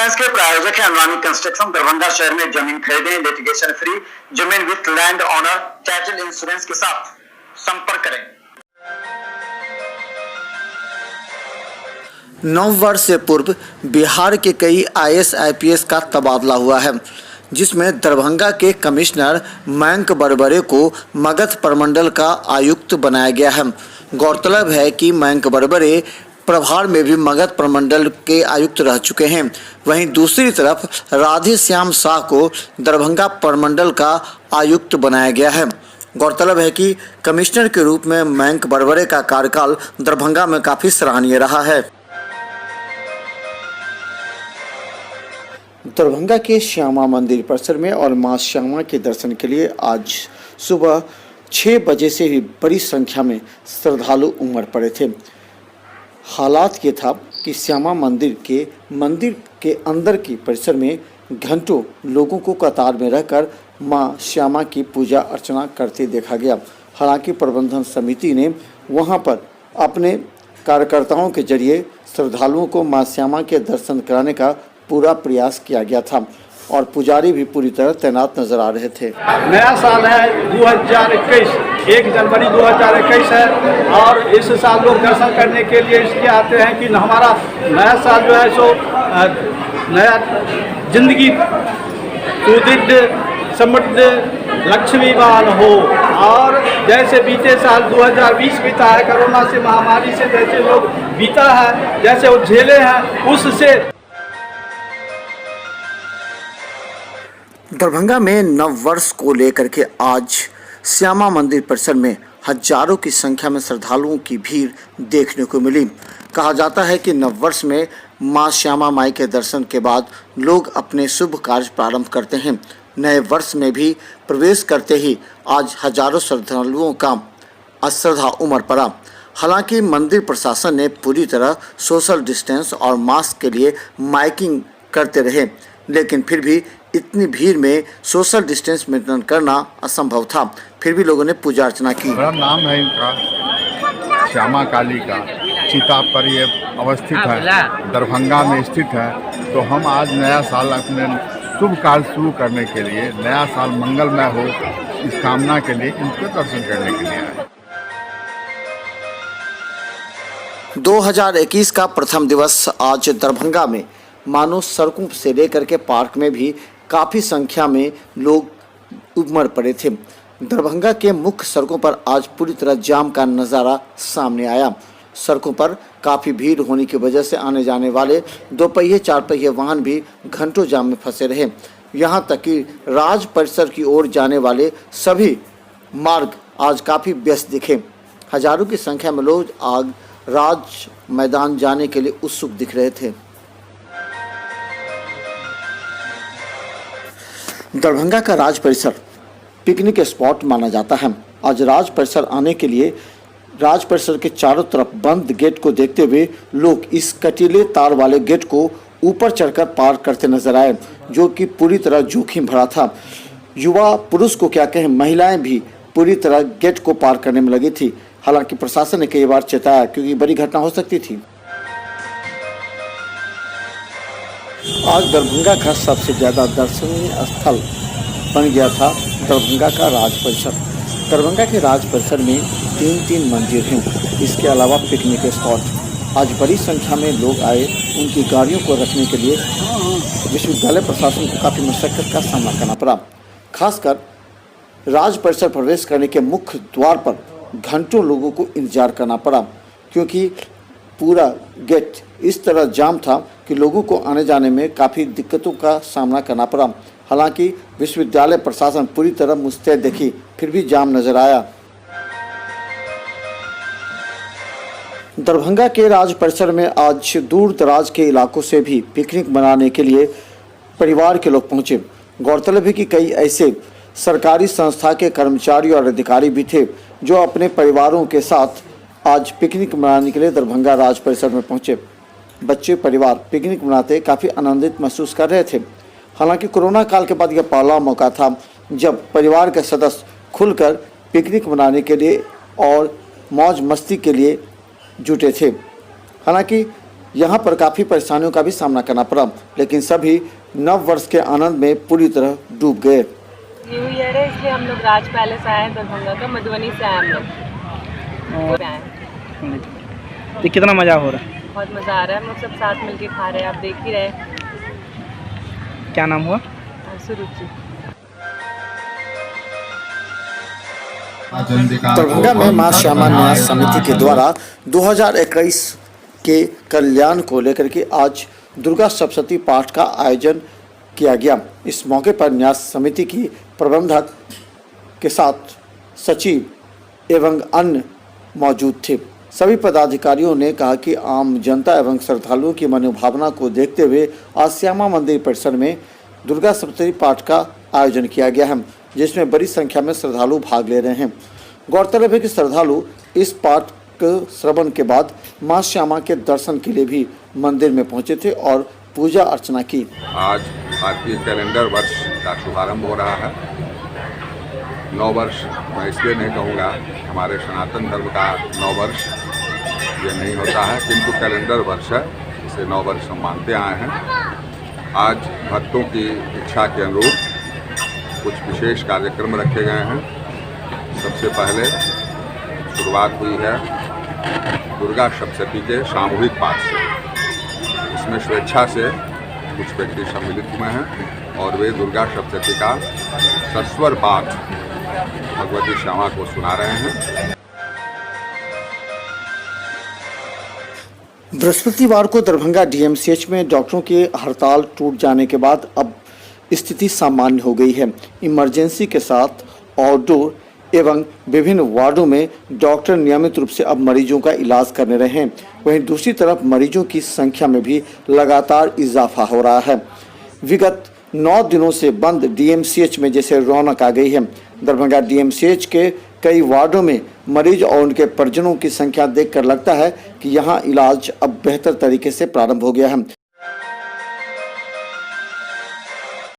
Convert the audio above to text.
Insurance के प्रायोजक हैं अनुरानी कंस्ट्रक्शन। दरभंगा शहर में जमीन खरीदें लिटिगेशन फ्री, जमीन with land owner title insurance के साथ संपर्क करें। 9 वर्ष से पूर्व बिहार के कई आईएएस आईपीएस का तबादला हुआ है, जिसमें दरभंगा के कमिश्नर मयंक बरबड़े को मगध प्रमंडल का आयुक्त बनाया गया है। गौरतलब है कि मयंक बरबड़े प्रभार में भी मगध प्रमंडल के आयुक्त रह चुके हैं। वहीं दूसरी तरफ राधे श्याम शाह को दरभंगा प्रमंडल का आयुक्त बनाया गया है। गौरतलब है कि कमिश्नर के रूप में मयंक बरबड़े का कार्यकाल दरभंगा में काफ़ी सराहनीय रहा है। दरभंगा के श्यामा मंदिर परिसर में और मां श्यामा के दर्शन के लिए आज सुबह 6 बजे से ही बड़ी संख्या में श्रद्धालु उमड़ पड़े थे। हालात ये था कि श्यामा मंदिर के अंदर की परिसर में घंटों लोगों को कतार में रहकर मां श्यामा की पूजा अर्चना करते देखा गया। हालांकि प्रबंधन समिति ने वहां पर अपने कार्यकर्ताओं के जरिए श्रद्धालुओं को मां श्यामा के दर्शन कराने का पूरा प्रयास किया गया था और पुजारी भी पूरी तरह तैनात नजर आ रहे थे। नया साल है 2021, 1 जनवरी 2021 है और इस साल लोग दर्शन करने के लिए इसलिए आते हैं कि हमारा नया साल जो है सो नया जिंदगी सुदृढ़ समृद्ध लक्ष्मीवान हो। और जैसे बीते साल 2020 बीता है, कोरोना से महामारी से जैसे लोग बीता है, जैसे वो झेले हैं, उससे दरभंगा में नव वर्ष को लेकर के आज श्यामा मंदिर परिसर में हजारों की संख्या में श्रद्धालुओं की भीड़ देखने को मिली। कहा जाता है कि नव वर्ष में मां श्यामा माई के दर्शन के बाद लोग अपने शुभ कार्य प्रारंभ करते हैं। नए वर्ष में भी प्रवेश करते ही आज हजारों श्रद्धालुओं का अश्रद्धा उमड़ पड़ा। हालांकि मंदिर प्रशासन ने पूरी तरह सोशल डिस्टेंस और मास्क के लिए माइकिंग करते रहे, लेकिन फिर भी इतनी भीड़ में सोशल डिस्टेंस मेंटेन करना असंभव था। फिर भी लोगों ने पूजा अर्चना की। बड़ा नाम है इनका, श्यामा काली का चिता पर ये अवस्थित है, दरभंगा में स्थित है। तो हम आज नया साल अपने शुभ कार्य शुरू करने के लिए, नया साल मंगलमय हो इस कामना के लिए इनके दर्शन करने के लिए आए। 2021 का प्रथम दिवस आज दरभंगा में मानो सड़कों से लेकर के पार्क में भी काफ़ी संख्या में लोग उमड़ पड़े थे। दरभंगा के मुख्य सड़कों पर आज पूरी तरह जाम का नज़ारा सामने आया। सड़कों पर काफ़ी भीड़ होने की वजह से आने जाने वाले 2 पहिए 4 पहिए वाहन भी घंटों जाम में फंसे रहे। यहां तक कि राज परिसर की ओर जाने वाले सभी मार्ग आज काफ़ी व्यस्त दिखे। हजारों की संख्या में लोग आज राज मैदान जाने के लिए उत्सुक दिख रहे थे। दरभंगा का राज परिसर पिकनिक स्पॉट माना जाता है। आज राज परिसर आने के लिए राज परिसर के चारों तरफ बंद गेट को देखते हुए लोग इस कटीले तार वाले गेट को ऊपर चढ़कर पार करते नजर आए, जो कि पूरी तरह जोखिम भरा था। युवा पुरुष को क्या कहें, महिलाएं भी पूरी तरह गेट को पार करने में लगी थी। हालांकि प्रशासन ने कई बार चेताया क्योंकि बड़ी घटना हो सकती थी। आज दरभंगा का सबसे ज़्यादा दर्शनीय स्थल बन गया था दरभंगा का राज परिसर। दरभंगा के राज परिसर में 3 मंदिर हैं। इसके अलावा पिकनिक स्पॉट। आज बड़ी संख्या में लोग आए। उनकी गाड़ियों को रखने के लिए विश्वविद्यालय प्रशासन को काफ़ी मशक्कत का सामना करना पड़ा। खासकर राज परिसर प्रवेश करने के मुख्य द्वार पर घंटों लोगों को इंतजार करना पड़ा, क्योंकि पूरा गेट इस तरह जाम था कि लोगों को आने जाने में काफ़ी दिक्कतों का सामना करना पड़ा। हालांकि विश्वविद्यालय प्रशासन पूरी तरह मुस्तैद देखी, फिर भी जाम नजर आया। दरभंगा के राज परिसर में आज दूर दराज के इलाकों से भी पिकनिक मनाने के लिए परिवार के लोग पहुंचे। गौरतलब है कि कई ऐसे सरकारी संस्था के कर्मचारी और अधिकारी भी थे जो अपने परिवारों के साथ आज पिकनिक मनाने के लिए दरभंगा राज परिसर में पहुंचे। बच्चे परिवार पिकनिक मनाते काफ़ी आनंदित महसूस कर रहे थे। हालांकि कोरोना काल के बाद यह पहला मौका था जब परिवार के सदस्य खुलकर पिकनिक मनाने के लिए और मौज मस्ती के लिए जुटे थे। हालांकि यहाँ पर काफ़ी परेशानियों का भी सामना करना पड़ा, लेकिन सभी नव वर्ष के आनंद में पूरी तरह डूब गए। न्यू ईयर है इसलिए हम लोग राज पैलेस आए हैं दरभंगा का, मधुबनी से आए हम लोग आए हैं। तो कितना मज़ा हो रहा है? बहुत मज़ा आ रहा है, हम लोग सब साथ मिलके खा रहे हैं, आप देख ही रहे हैं। क्या नाम हुआ? सुरुचि। दरभंगा में मां श्यामा न्यास समिति के द्वारा 2021 के कल्याण को लेकर के आज दुर्गा सप्तशती पाठ का आयोजन किया गया। इस मौके पर न्यास समिति की प्रबंधक के साथ सचिव एवं अन्य मौजूद थे। सभी पदाधिकारियों ने कहा कि आम जनता एवं श्रद्धालुओं की मनोभावना को देखते हुए आज श्यामा मंदिर परिसर में दुर्गा सप्तशती पाठ का आयोजन किया गया है, जिसमें बड़ी संख्या में श्रद्धालु भाग ले रहे हैं। गौरतलब है कि श्रद्धालु इस पाठ के श्रवण के बाद मां श्यामा के दर्शन के लिए भी मंदिर में पहुंचे थे और पूजा अर्चना की। आज भारतीय कैलेंडर वर्ष का शुभारंभ हो रहा है। 9 वर्ष मैं इसलिए नहीं कहूँगा, हमारे सनातन धर्म का 9 वर्ष ये नहीं होता है, किंतु कैलेंडर वर्ष है, इसे 9 वर्ष हम मानते आए हैं। आज भक्तों की इच्छा के अनुरूप कुछ विशेष कार्यक्रम रखे गए हैं। सबसे पहले शुरुआत हुई है दुर्गा सप्तशती के सामूहिक पाठ से। इसमें स्वेच्छा से कुछ व्यक्ति सम्मिलित हुए हैं और वे दुर्गा सप्तशती का सस्वर पाठ भगवती श्यामा को सुना रहे हैं। बृहस्पतिवार को दरभंगा डीएमसीएच में डॉक्टरों की हड़ताल टूट जाने के बाद अब स्थिति सामान्य हो गई है। इमरजेंसी के साथ आउटडोर एवं विभिन्न वार्डों में डॉक्टर नियमित रूप से अब मरीजों का इलाज करने रहे हैं। वहीं दूसरी तरफ मरीजों की संख्या में भी लगातार इजाफा हो रहा है। विगत 9 दिनों से बंद डीएमसीएच में जैसे रौनक आ गई है। दरभंगा डीएमसीएच के कई वार्डों में मरीज और उनके परिजनों की संख्या देखकर लगता है कि यहां इलाज अब बेहतर तरीके से प्रारंभ हो गया है।